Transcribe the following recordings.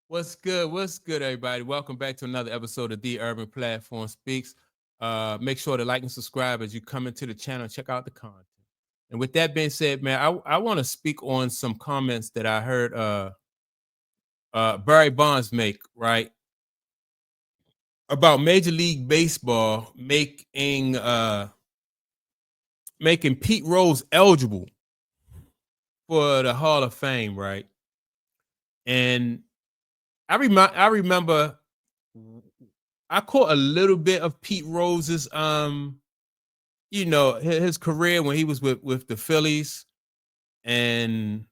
What's good? What's good, everybody? Welcome back to another episode of The Urban Platform Speaks. Make sure to like and subscribe as you come into the channel and check out the content. And with that being said, man, I want to speak on some comments that I heard Barry Bonds make, right? About Major League Baseball making Pete Rose eligible for the Hall of Fame, right? And I remember I caught a little bit of Pete Rose's his career when he was with the Phillies, and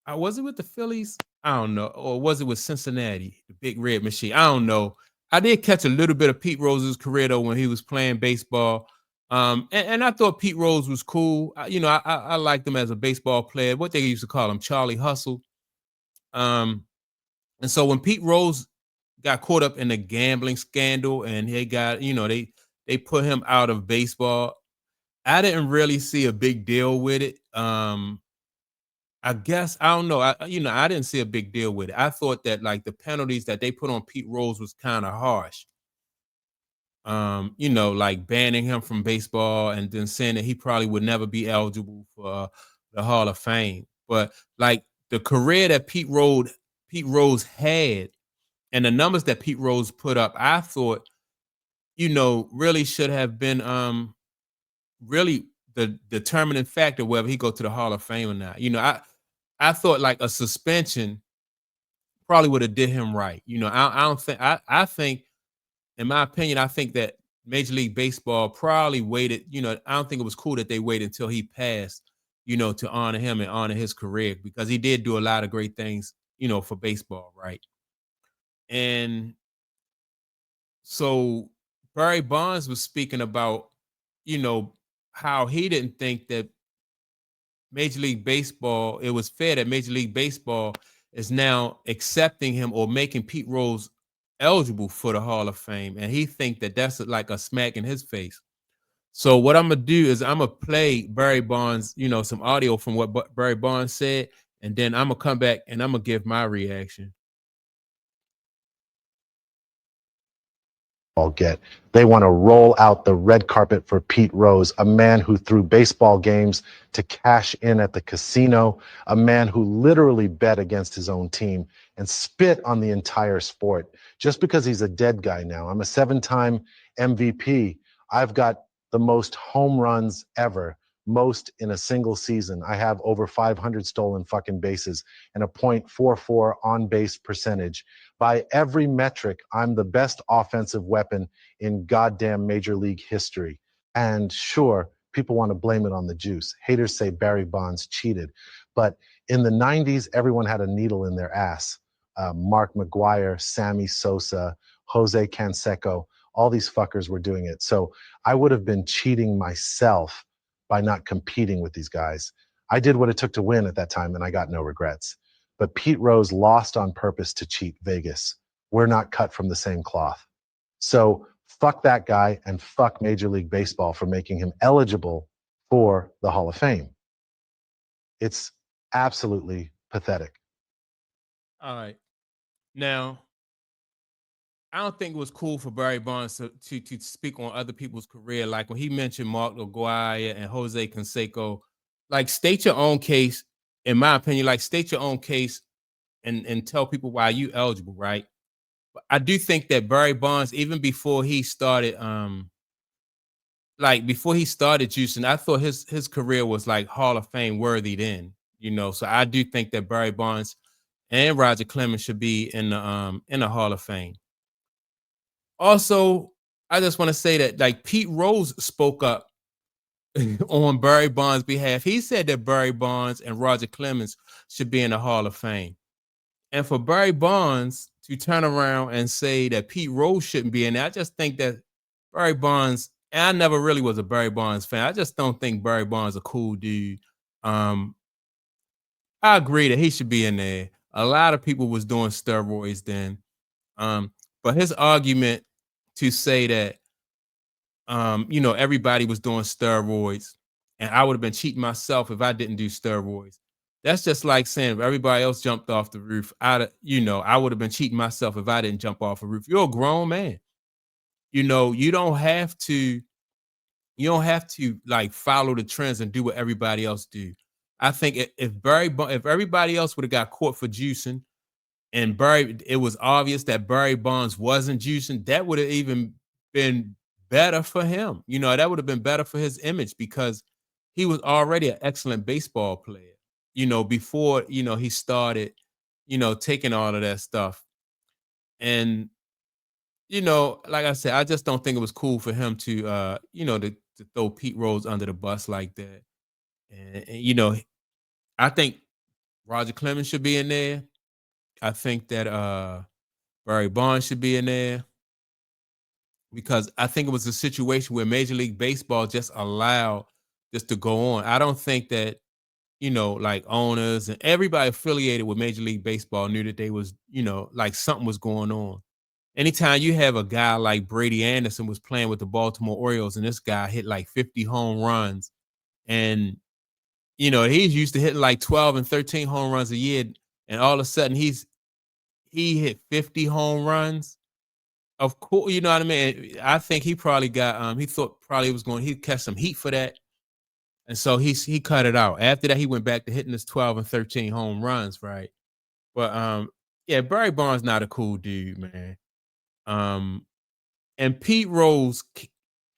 I was it with the Phillies? I don't know, or was it with Cincinnati, the Big Red Machine? I don't know. I did catch a little bit of Pete Rose's career though when he was playing baseball, and I thought Pete Rose was cool. I liked him as a baseball player. What they used to call him, Charlie Hustle. Um, and so when Pete Rose got caught up in the gambling scandal and he got, they put him out of baseball. I didn't really see a big deal with it. I guess I don't know. I didn't see a big deal with it. I thought that like the penalties that they put on Pete Rose was kind of harsh. Like banning him from baseball and then saying that he probably would never be eligible for the Hall of Fame. But like the career that Pete Rose had and the numbers that Pete Rose put up, I thought, really should have been really the determining factor whether he go to the Hall of Fame or not. I thought like a suspension probably would have did him right. I don't think I think, in my opinion, I think that Major League Baseball probably waited. I don't think it was cool that they waited until he passed, to honor him and honor his career because he did do a lot of great things, for baseball, right? And so Barry Bonds was speaking about, you know, how he didn't think that Major League Baseball, it was fair that Major League Baseball is now accepting him or making Pete Rose eligible for the Hall of Fame. And he think that that's like a smack in his face. So what I'm gonna do is I'm gonna play Barry Bonds, some audio from what Barry Bonds said, and then I'm gonna come back and I'm gonna give my reaction. All get. They want to roll out the red carpet for Pete Rose, a man who threw baseball games to cash in at the casino, a man who literally bet against his own team and spit on the entire sport just because he's a dead guy now. I'm a 7-time MVP. I've got the most home runs ever, most in a single season. I have over 500 stolen fucking bases and a .44 on base percentage. By every metric, I'm the best offensive weapon in goddamn Major League history. And sure, people want to blame it on the juice. Haters say Barry Bonds cheated. But in the 90s, everyone had a needle in their ass. Mark McGuire, Sammy Sosa, Jose Canseco, all these fuckers were doing it. So I would have been cheating myself by not competing with these guys. I did what it took to win at that time, and I got no regrets. But Pete Rose lost on purpose to cheat Vegas. We're not cut from the same cloth. So fuck that guy and fuck Major League Baseball for making him eligible for the Hall of Fame. It's absolutely pathetic. All right. Now, I don't think it was cool for Barry Bonds to speak on other people's career. Like when he mentioned Mark McGuire and Jose Canseco, like state your own case, in my opinion, like state your own case and tell people why you eligible, right? But I do think that Barry Bonds, even before he started, before he started juicing, I thought his career was like Hall of Fame worthy then, So I do think that Barry Bonds and Roger Clemens should be in the Hall of Fame. Also, I just want to say that like Pete Rose spoke up on Barry Bonds' behalf. He said that Barry Bonds and Roger Clemens should be in the Hall of Fame. And for Barry Bonds to turn around and say that Pete Rose shouldn't be in there, I just think that Barry Bonds, and I never really was a Barry Bonds fan. I just don't think Barry Bonds a cool dude. Um, I agree that he should be in there. A lot of people was doing steroids then. But his argument to say that everybody was doing steroids and I would have been cheating myself if I didn't do steroids. That's just like saying if everybody else jumped off the roof, I would have been cheating myself if I didn't jump off a roof. You're a grown man. You don't have to like follow the trends and do what everybody else do. I think if everybody else would have got caught for juicing and it was obvious that Barry Bonds wasn't juicing, that would have even been better for him. That would have been better for his image because he was already an excellent baseball player, before, he started, taking all of that stuff. And, like I said, I just don't think it was cool for him to throw Pete Rose under the bus like that. And I think Roger Clemens should be in there. I think that Barry Bonds should be in there because I think it was a situation where Major League Baseball just allowed this to go on. I don't think that, like owners and everybody affiliated with Major League Baseball knew that they was, like something was going on. Anytime you have a guy like Brady Anderson was playing with the Baltimore Orioles and this guy hit like 50 home runs and, he's used to hitting like 12 and 13 home runs a year. And all of a sudden he hit 50 home runs. Of course, you know what I mean? I think he probably got, he thought probably he'd catch some heat for that. And so he cut it out. After that, he went back to hitting his 12 and 13 home runs, right? But yeah, Barry Bonds not a cool dude, man. And Pete Rose,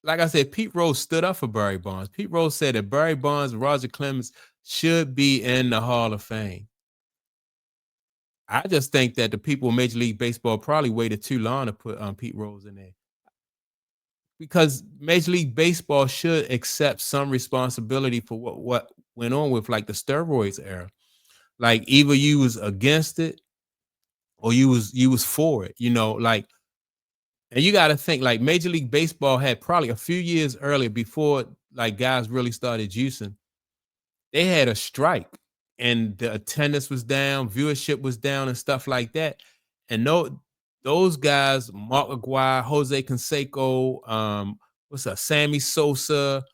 like I said, Pete Rose stood up for Barry Bonds. Pete Rose said that Barry Bonds and Roger Clemens should be in the Hall of Fame. I just think that the people in Major League Baseball probably waited too long to put Pete Rose in there. Because Major League Baseball should accept some responsibility for what went on with like the steroids era. Like either you was against it or you was for it, like. And you got to think like Major League Baseball had probably a few years earlier before like guys really started juicing. They had a strike and the attendance was down, viewership was down and stuff like that. And those guys, Mark Aguirre, Jose Canseco, Sammy Sosa,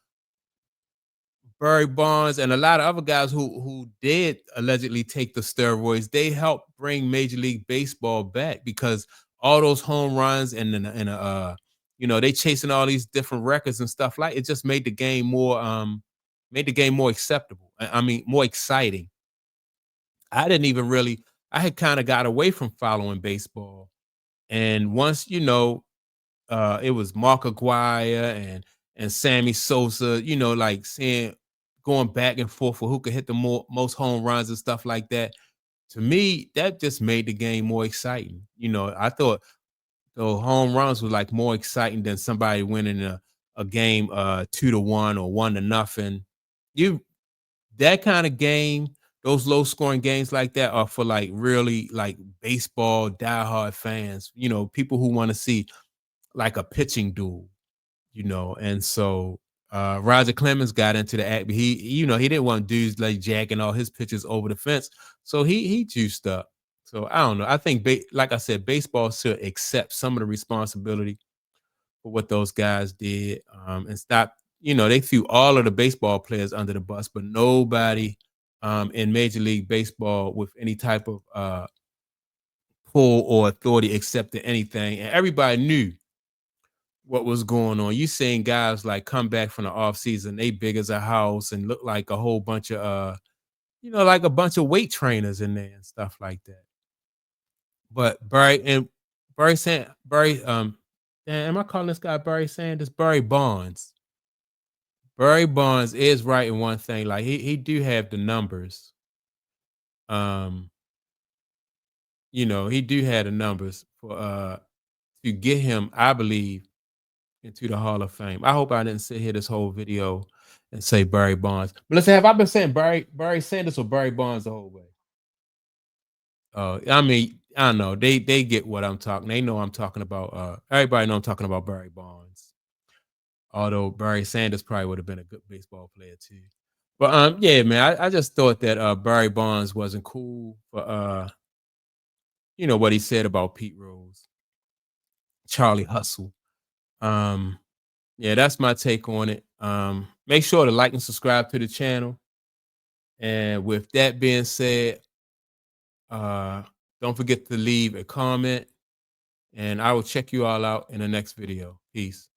Barry Bonds, and a lot of other guys who did allegedly take the steroids, they helped bring Major League Baseball back because all those home runs and they chasing all these different records and stuff like it just made the game more acceptable. I mean, more exciting. I didn't even really. I had kind of got away from following baseball, and once it was Mark Aguirre and Sammy Sosa, like going back and forth for who could hit the most home runs and stuff like that. To me, that just made the game more exciting. I thought the home runs were like more exciting than somebody winning a game 2-1 or 1-0. That kind of game, those low scoring games like that are for like really like baseball diehard fans, people who want to see like a pitching duel, and so Roger Clemens got into the act, but he didn't want dudes like jacking all his pitches over the fence, so he juiced up. So I don't know. I think, like I said, baseball should accept some of the responsibility for what those guys did, and stop. They threw all of the baseball players under the bus, but nobody in Major League Baseball with any type of pull or authority accepted anything, and everybody knew what was going on. You seeing guys like come back from the off season, they big as a house and look like a whole bunch of like a bunch of weight trainers in there and stuff like that. But Barry am I calling this guy Barry Sanders? Barry Bonds. Barry Bonds is right in one thing. Like he do have the numbers. Um, he do have the numbers for to get him, I believe, into the Hall of Fame. I hope I didn't sit here this whole video and say Barry Bonds. But listen, have I been saying Barry Sanders or Barry Bonds the whole way? I mean, I don't know. They get what I'm talking. They know I'm talking about. Everybody know I'm talking about Barry Bonds. Although Barry Sanders probably would have been a good baseball player too. But yeah, man, I just thought that Barry Bonds wasn't cool for what he said about Pete Rose, Charlie Hustle. Yeah, that's my take on it. Make sure to like and subscribe to the channel. And with that being said, don't forget to leave a comment, and I will check you all out in the next video. Peace.